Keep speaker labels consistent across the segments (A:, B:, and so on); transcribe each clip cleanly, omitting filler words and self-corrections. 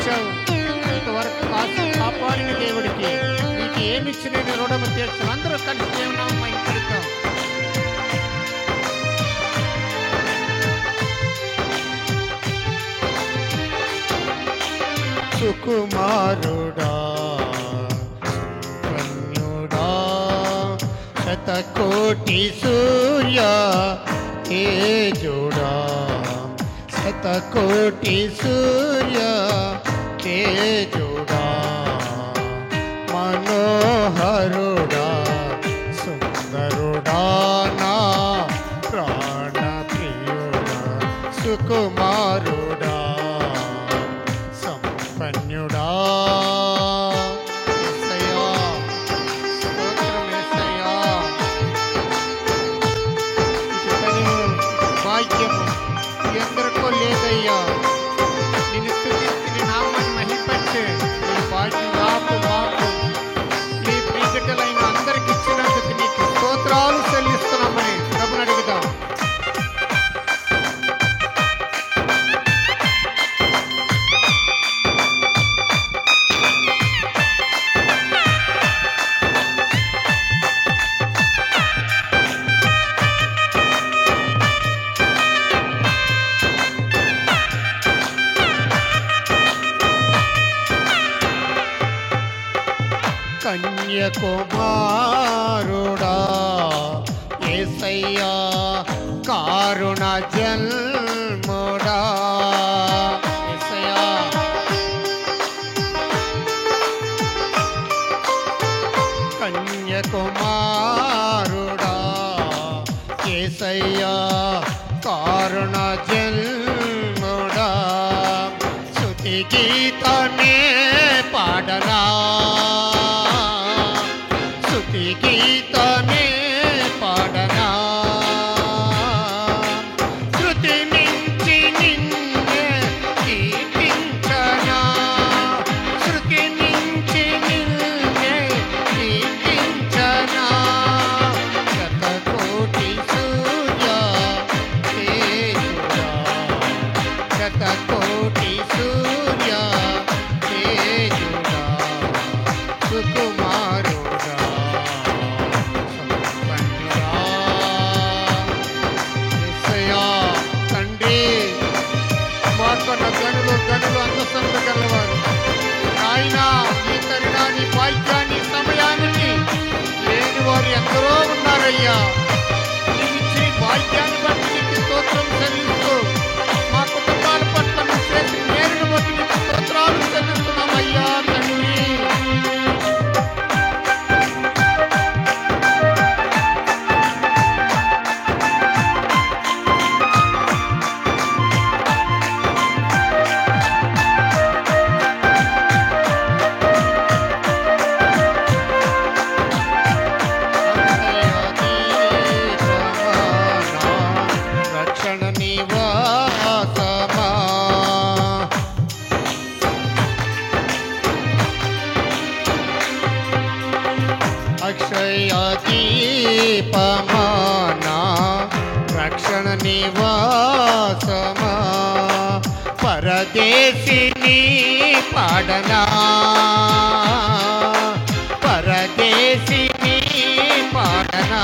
A: ఇచ్చావు. ఇంతవరకు కాసు కాపాడిన దేవుడికి నీకు ఏమిచ్చి నేను రుణము తీర్చను. అందరూ కలిసి దేవుని నామమున మహిమపడతాం. సుకుమారుడా కన్యుడా శతకోటి సూర్య తేజుడా శతకోటి సూర్య తేజుడా మనోహరుడా సుందరుడా నా ప్రాణ ప్రియుడా సుకుమారుడా సంపన్నుడా యేసయ్యా స్తోత్రం యేసయ్యా. భాగ్యము ఎందరికో లేదయ్యా. నిన్ను స్తుతించి నీ నామాన్ని మహిమపరిచే నీ భాగ్యం నాకు మాకు నీ ప్రియబిడ్డలైన అందరికి ఇచ్చినందుకు నీకు స్తోత్రాలు చెల్లిస్తున్నామని ప్రభుని అడుగుదాం. కన్యకుమారుడా యేసయ్యా కారుణ జన్ముడా యేసయ్యా కన్యకుమారుడా యేసయ్యా కారుణ జన్ముడా స్తుతి గీతమే పాడనా గీతమే పాడనా శృతి నుంచి నిన్నే కీర్తించనా శృతి నుంచి నిన్నే కీర్తించనా శతకోటి సూర్య తేజుడా శతకోటి సూర్య తేజుడా సుకుమారుడా గనులు అందసంత గలవారు ఆయన ఈ తరుణాన్ని వాయిద్యాన్ని సమయానికి లేని వారు ఎందరో ఉన్నారయ్యా. నీవిచ్చి వాయిద్యాన్ని బట్టి నీకు స్తోత్రం చెల్లిస్తూ మా కుటుంబాల పట్ల నువ్వు చేసిన మేలును బట్టి నీకు స్తోత్రాలు చెల్లిస్తున్నామయ్యా తండ్రి. దీపమానా రక్షణ నివాసమా పరదేశిని పాడనా పరదేశిని పాడనా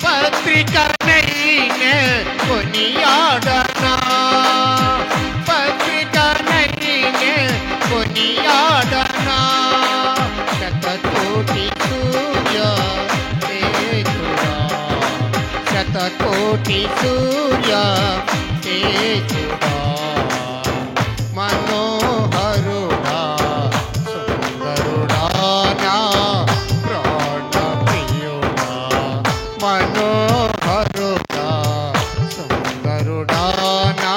A: పత్రికనైనే కొనియాడనా పత్రికనైనే కొనియాడనా శతకోటి సూర్య తేజుడా శతకోటి సూర్య తేజుడా మనోహరుడా సుందరుడా నా ప్రాణ ప్రియుడా మనోహరుడా సుందరుడా నా